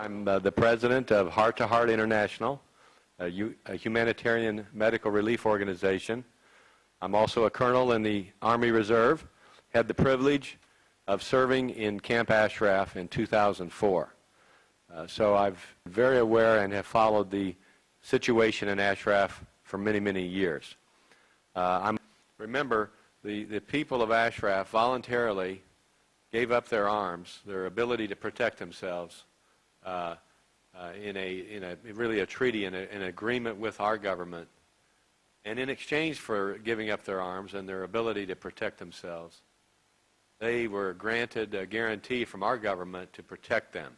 I'm the president of Heart to Heart International, a humanitarian medical relief organization. I'm also a colonel in the Army Reserve. Had the privilege of serving in Camp Ashraf in 2004. So I'm very aware and have followed the situation in Ashraf for many, many years. Remember, the people of Ashraf voluntarily gave up their arms, their ability to protect themselves, in really a treaty, in an agreement with our government. And in exchange for giving up their arms and their ability to protect themselves, they were granted a guarantee from our government to protect them.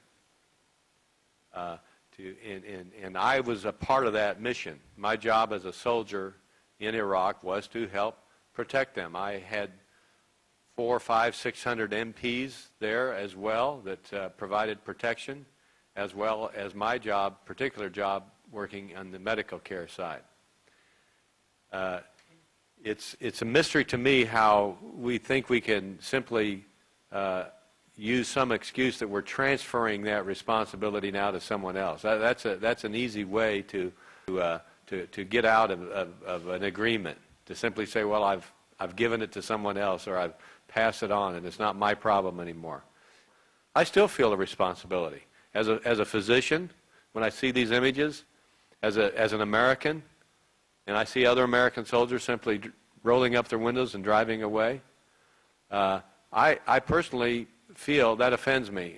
And I was a part of that mission. My job as a soldier in Iraq was to help protect them. I had 400, 500, 600 MPs there as well that provided protection, as well as my job, particular job, working on the medical care side. It's a mystery to me how we think we can simply use some excuse that we're transferring that responsibility now to someone else. That's an easy way to get out of an agreement, to simply say, well, I've given it to someone else, or I've passed it on, and it's not my problem anymore. I still feel a responsibility as a physician when I see these images, as an American, and I see other American soldiers simply rolling up their windows and driving away. I personally feel that offends me,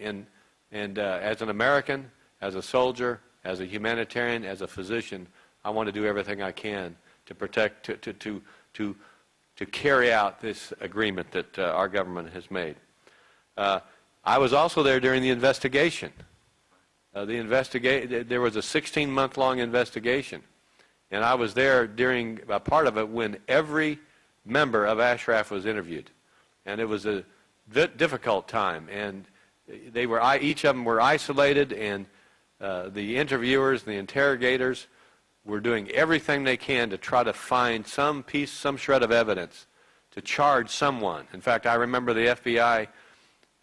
and as an American, as a soldier, as a humanitarian, as a physician, I want to do everything I can to protect, to carry out this agreement that our government has made. I was also there during the investigation. There was a 16-month-long investigation, and I was there during a part of it when every member of Ashraf was interviewed, and it was a difficult time, and each of them were isolated, and the interviewers, the interrogators, were doing everything they can to try to find some shred of evidence to charge someone. In fact, I remember the FBI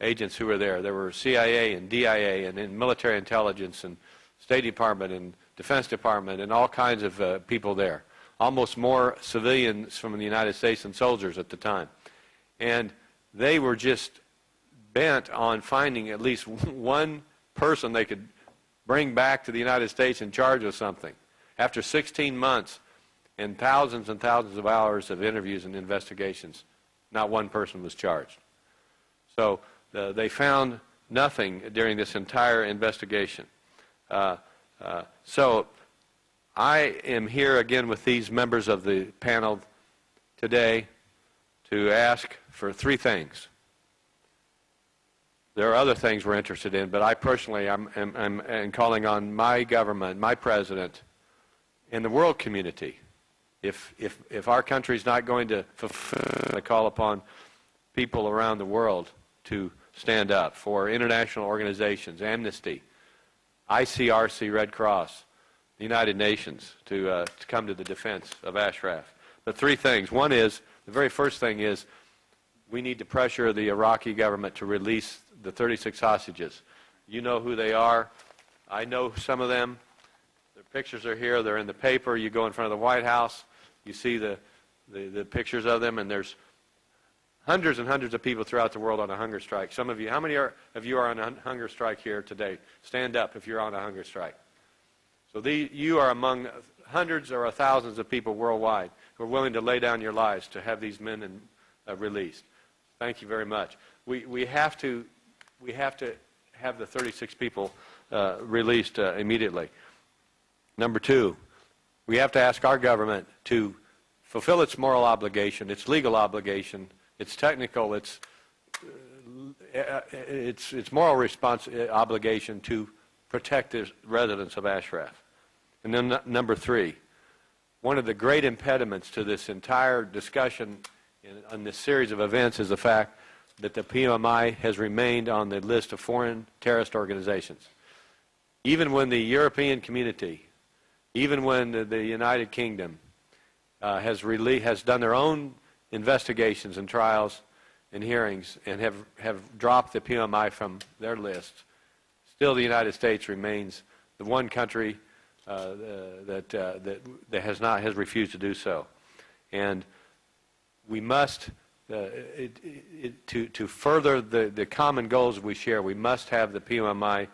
agents who were there. There were CIA and DIA and military intelligence and State Department and Defense Department and all kinds of people there. Almost more civilians from the United States than soldiers at the time. And they were just bent on finding at least one person they could bring back to the United States and charge with something. After 16 months and thousands of hours of interviews and investigations, not one person was charged. So they found nothing during this entire investigation. So I am here again with these members of the panel today to ask for three things. There are other things we're interested in, but I personally am calling on my government, my president, and the world community. If our country is not going to fulfill the call upon people around the world to stand up for international organizations, Amnesty, ICRC, Red Cross, the United Nations, to come to the defense of Ashraf. The three things. One is, the very first thing is, we need to pressure the Iraqi government to release the 36 hostages. You know who they are. I know some of them. Their pictures are here. They're in the paper. You go in front of the White House. You see the pictures of them, and there's hundreds and hundreds of people throughout the world on a hunger strike. Some of you, how many of you are on a hunger strike here today? Stand up if you're on a hunger strike. So you are among hundreds or thousands of people worldwide who are willing to lay down your lives to have these men released. Thank you very much. We have to have the 36 people released immediately. Number two, we have to ask our government to fulfill its moral obligation, its legal obligation, its technical, its moral obligation to protect the residents of Ashraf. And then number three, one of the great impediments to this entire discussion on this series of events is the fact that the PMI has remained on the list of foreign terrorist organizations. Even when the European community, even when the United Kingdom has done their own investigations and trials and hearings and have dropped the PMI from their list, still the United States remains the one country that has refused to do so. And we must, to further the common goals we share, we must have the PMI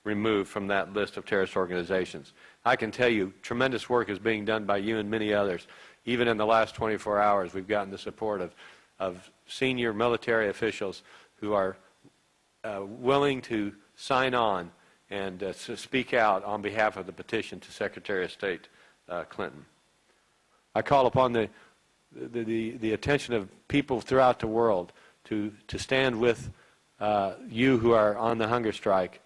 removed from that list of terrorist organizations. I can tell you, tremendous work is being done by you and many others. Even in the last 24 hours, we've gotten the support of senior military officials who are willing to sign on and to speak out on behalf of the petition to Secretary of State Clinton. I call upon the attention of people throughout the world to stand with you who are on the hunger strike,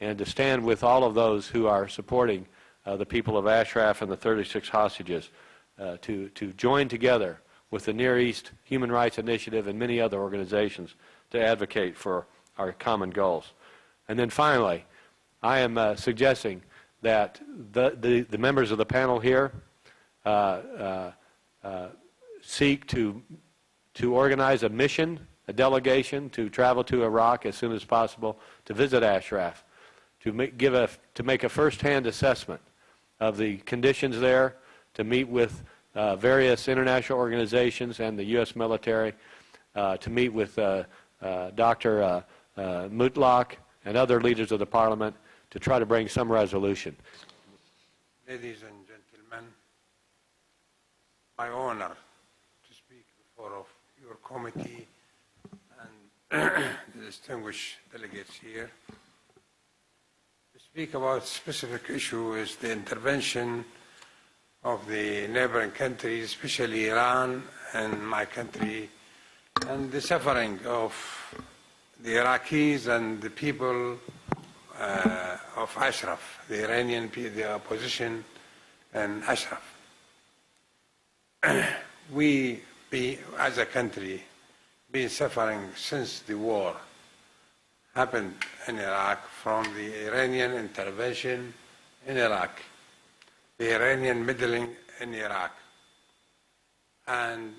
and to stand with all of those who are supporting the people of Ashraf and the 36 hostages, to join together with the Near East Human Rights Initiative and many other organizations to advocate for our common goals. And then finally, I am suggesting that the members of the panel here seek to organize a mission, a delegation to travel to Iraq as soon as possible to visit Ashraf, to make a first-hand assessment of the conditions there, to meet with various international organizations and the U.S. military, to meet with Dr. Mutlak and other leaders of the Parliament to try to bring some resolution. Ladies and gentlemen, my honor to speak before of your committee and the distinguished delegates here. To speak about specific issue is the intervention of the neighboring countries, especially Iran and my country, and the suffering of the Iraqis and the people of Ashraf, the Iranian, the opposition, and Ashraf. We, as a country, been suffering since the war happened in Iraq, from the Iranian intervention in Iraq, the Iranian meddling in Iraq. And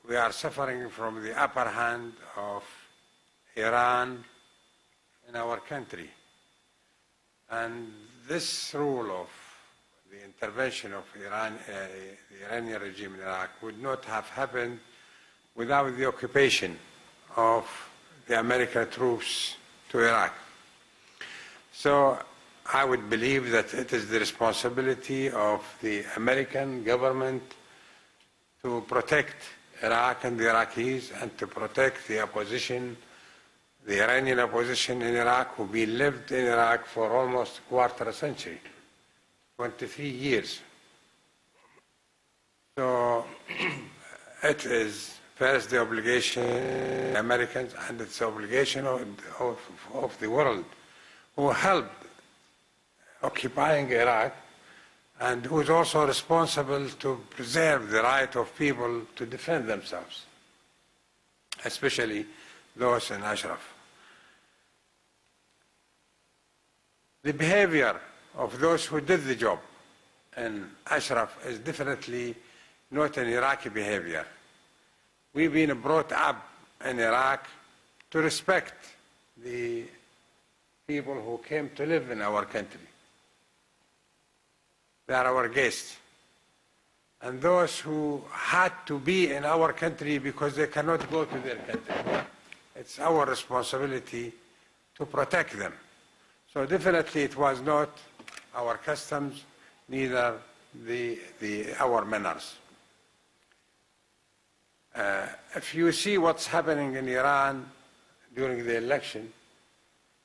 we are suffering from the upper hand of Iran in our country. And this rule of the intervention of Iran, the Iranian regime in Iraq would not have happened without the occupation of the American troops to Iraq. So I would believe that it is the responsibility of the American government to protect Iraq and the Iraqis, and to protect the opposition, the Iranian opposition in Iraq, who been lived in Iraq for almost a quarter century, 23 years. So it is first the obligation of the Americans, and it's the obligation of the world who helped occupying Iraq, and who is also responsible to preserve the right of people to defend themselves, especially those in Ashraf. The behavior of those who did the job in Ashraf is definitely not an Iraqi behavior. We've been brought up in Iraq to respect the people who came to live in our country. They are our guests. And those who had to be in our country because they cannot go to their country, it's our responsibility to protect them. So definitely it was not our customs, neither our manners. If you see what's happening in Iran during the election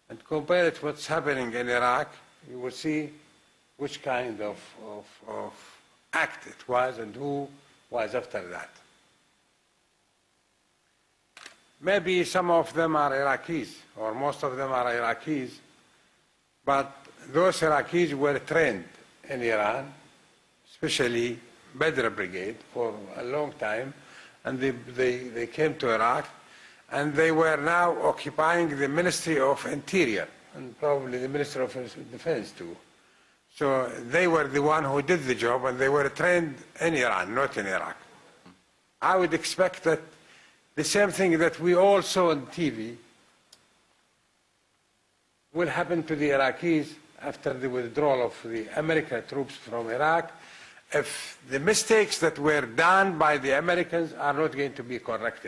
and compare it to what's happening in Iraq, you will see which kind of act it was and who was after that. Maybe some of them are Iraqis, or most of them are Iraqis, but those Iraqis were trained in Iran, especially Badr Brigade, for a long time, and they came to Iraq, and they were now occupying the Ministry of Interior, and probably the Ministry of Defense too. So they were the one who did the job, and they were trained in Iran, not in Iraq. I would expect that the same thing that we all saw on TV will happen to the Iraqis after the withdrawal of the American troops from Iraq if the mistakes that were done by the Americans are not going to be corrected.